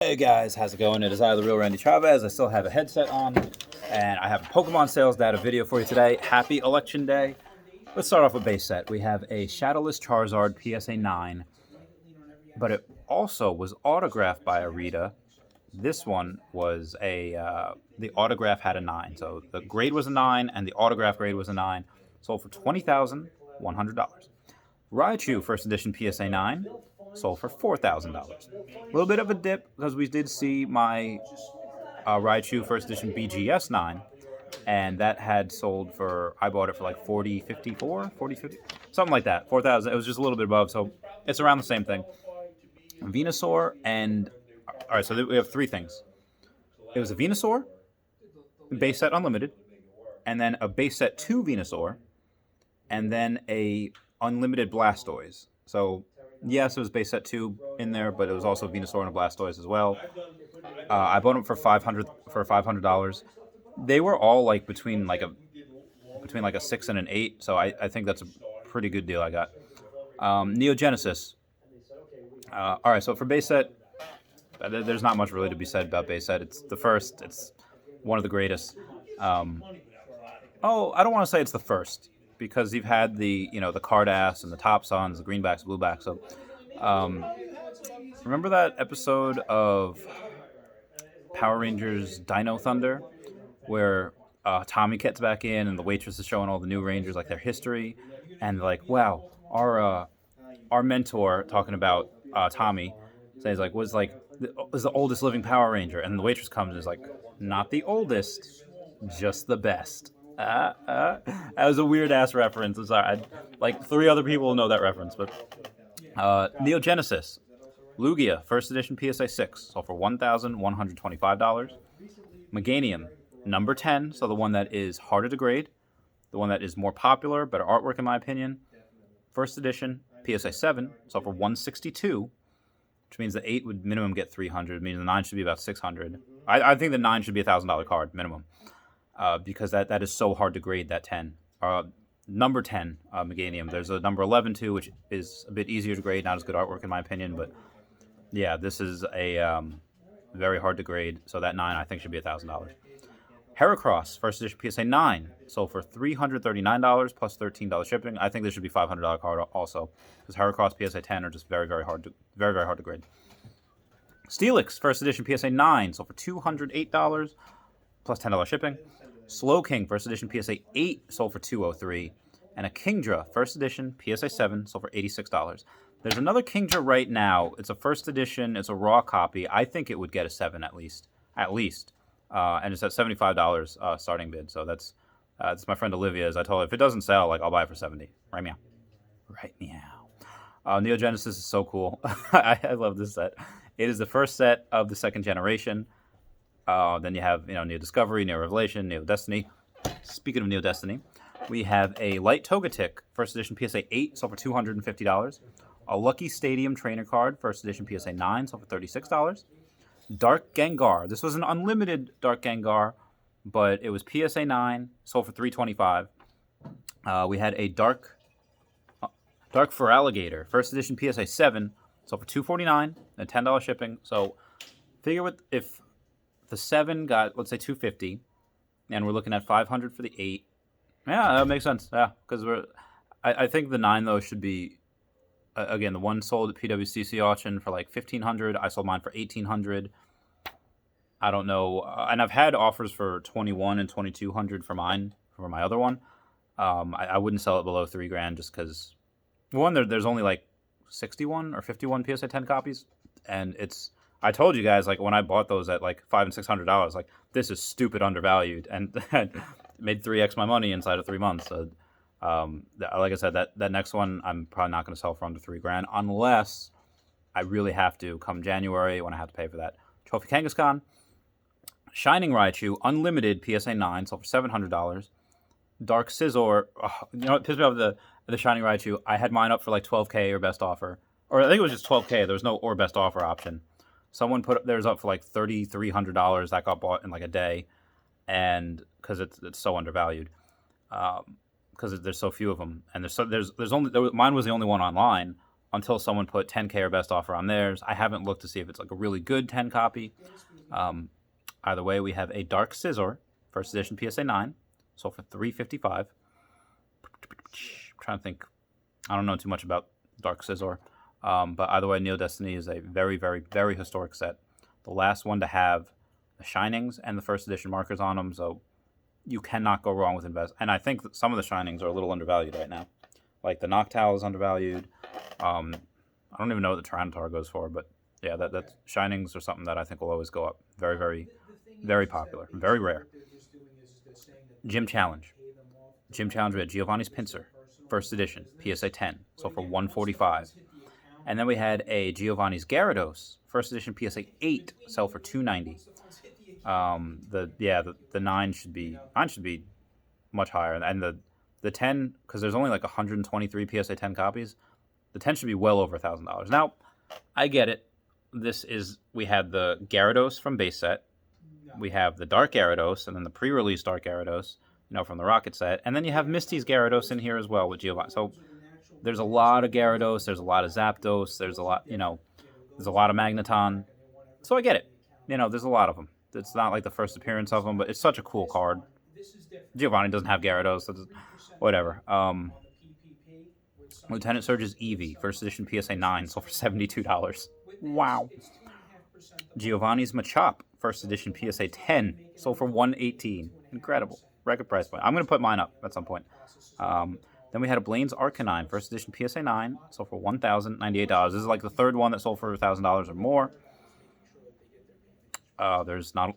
Hey guys, how's it going? It is I, the real Randy Chavez. I still have a headset on, and I have a Pokemon sales data video for you today. Happy Election Day. Let's start off with base set. We have a Shadowless Charizard PSA 9, but it also was autographed by a Rita. This one was the autograph had a 9, so the grade was a 9, and the autograph grade was a 9. Sold for $20,100. Raichu First Edition PSA 9 sold for $4,000. A little bit of a dip because we did see my Raichu First Edition BGS 9, and that had sold for, I bought it for like 40.54, 40.50, something like that, 4,000. It was just a little bit above, so it's around the same thing. Venusaur and, all right, so we have three things. It was a Venusaur, base set unlimited, and then a base set 2 Venusaur, and then a unlimited Blastoise. So yes, it was base set 2 in there, but it was also Venusaur and a Blastoise as well. I bought them for $500. They were all like between like a 6 and an 8, so I think that's a pretty good deal I got. Neogenesis. All right, so for base set, there's not much really to be said about base set. It's the first. It's one of the greatest. I don't want to say it's the first, because you've had the Cardass and the Top Suns, the Greenbacks, Bluebacks. So, remember that episode of Power Rangers Dino Thunder, where Tommy gets back in and the waitress is showing all the new Rangers like their history, and like, wow, our mentor talking about Tommy says like was the oldest living Power Ranger, and the waitress comes and is like, not the oldest, just the best. That was a weird ass reference. I'm sorry. Like 3 other people know that reference, but Neogenesis, Lugia, First Edition PSA 6, sold for $1,125. Meganium, number 10, so the one that is harder to grade, the one that is more popular, better artwork in my opinion. First Edition PSA 7, sold for $162, which means the 8 would minimum get $300, meaning the 9 should be about $600. I think the 9 should be a $1,000 card minimum. Because that is so hard to grade, that 10. Number 10, Meganium. There's a number 11, too, which is a bit easier to grade, not as good artwork in my opinion. But, yeah, this is a very hard to grade. So that 9, I think, should be $1,000. Heracross, First Edition PSA 9, sold for $339 plus $13 shipping. I think this should be $500 card also, because Heracross very, very hard to grade. Steelix, First Edition PSA 9, sold for $208 plus $10 shipping. Slowking, First Edition PSA 8, sold for $203. And a Kingdra, First Edition PSA 7, sold for $86. There's another Kingdra right now. It's a First Edition. It's a raw copy. I think it would get a 7 at least. And it's at $75 starting bid. So that's my friend Olivia's. I told her if it doesn't sell, like, I'll buy it for $70. Right meow. Right meow. Neogenesis is so cool. I love this set. It is the first set of the second generation. Then you have, Neo Discovery, Neo Revelation, Neo Destiny. Speaking of Neo Destiny, we have a Light Togetic, First Edition PSA 8, sold for $250. A Lucky Stadium Trainer card, First Edition PSA 9, sold for $36. Dark Gengar. This was an unlimited Dark Gengar, but it was PSA 9, sold for $325. We had a Dark Feraligatr, First Edition PSA 7, sold for $249 and $10 shipping. So figure if the 7 got, let's say, $250, and we're looking at $500 for the 8. Yeah, that makes sense. Yeah, because I think the 9 though should be, again, the one sold at PWCC auction for like $1,500. I sold mine for $1,800. I don't know, and I've had offers for $2,100 and $2,200 for mine, for my other one. I wouldn't sell it below $3,000 just because, one, there's only like 61 or 51 PSA 10 copies, and I told you guys, like, when I bought those at like $500 and $600, like, this is stupid undervalued, and made 3x my money inside of 3 months. So, like I said, that next one I'm probably not going to sell for under $3,000 unless I really have to come January when I have to pay for that. Trophy Kangaskhan, Shining Raichu, Unlimited PSA 9, sold for $700. Dark Scizor, what pissed me off the Shining Raichu? I had mine up for like $12K or best offer, or I think it was just $12K. There was no or best offer option. Someone put theirs up for like $3,300. That got bought in like a day, and because it's so undervalued, because there's so few of them, and mine was the only one online. until someone put 10K or best offer on theirs. I haven't looked to see if it's like a really good 10 copy. Either way, we have a Dark Scizor, first edition PSA 9, sold for $355. Trying to think. I don't know too much about Dark Scizor. But either way, Neo Destiny is a very, very, very historic set. The last one to have the Shinings and the first edition markers on them, so you cannot go wrong with invest. And I think that some of the Shinings are a little undervalued right now. Like the Noctowl is undervalued. I don't even know what the Tyranitar goes for, but yeah, that Shinings are something that I think will always go up. Very, very, very popular. Very rare. Gym Challenge. Gym Challenge, we had Giovanni's Pinsir, first edition, PSA 10, sold for $145. And then we had a Giovanni's Gyarados, first edition PSA 8, sell for $290. The 9 should be much higher, and the 10, because there's only like 123 PSA 10 copies, the 10 should be well over $1,000. Now, I get it. We had the Gyarados from base set, we have the Dark Gyarados, and then the pre-release Dark Gyarados, from the Rocket set, and then you have Misty's Gyarados in here as well with Giovanni. So there's a lot of Gyarados, there's a lot of Zapdos, there's a lot, there's a lot of Magneton. So I get it. There's a lot of them. It's not like the first appearance of them, but it's such a cool card. Giovanni doesn't have Gyarados, so whatever. Lieutenant Surge's Eevee, first edition PSA 9, sold for $72. Wow. Giovanni's Machop, first edition PSA 10, sold for $118. Incredible. Record price point. I'm going to put mine up at some point. Then we had a Blaine's Arcanine, first edition PSA 9, sold for $1,098. This is like the third one that sold for $1,000 or more. There's not...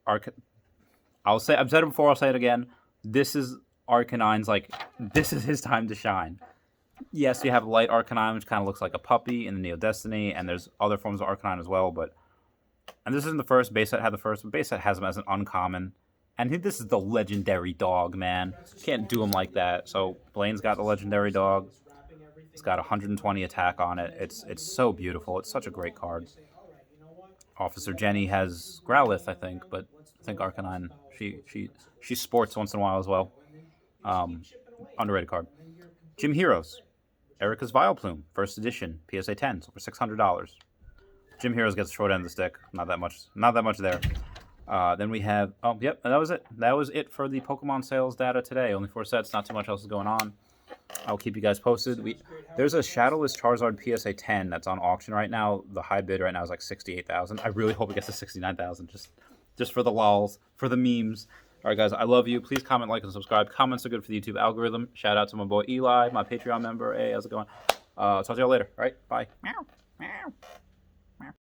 I've said it before, I'll say it again. This is Arcanine's, this is his time to shine. Yes, you have Light Arcanine, which kind of looks like a puppy in the Neo Destiny, and there's other forms of Arcanine as well, and this isn't the first. Base set had the first, but base set has him as an uncommon. And this is the legendary dog, man. Can't do him like that. So Blaine's got the legendary dog. It's got 120 attack on it. It's so beautiful. It's such a great card. Officer Jenny has Growlithe, I think, but I think Arcanine, she sports once in a while as well. Underrated card. Gym Heroes. Erica's Vileplume, first edition, PSA 10, so for $600. Gym Heroes gets the short end of the stick. Not that much there. Then we have, that was it. That was it for the Pokemon sales data today. Only 4 sets, not too much else is going on. I'll keep you guys posted. There's a Shadowless Charizard PSA 10 that's on auction right now. The high bid right now is like $68,000. I really hope it gets to $69,000 just for the lols, for the memes. All right, guys, I love you. Please comment, like, and subscribe. Comments are good for the YouTube algorithm. Shout out to my boy Eli, my Patreon member. Hey, how's it going? Talk to y'all later. All right, bye. Meow. Meow.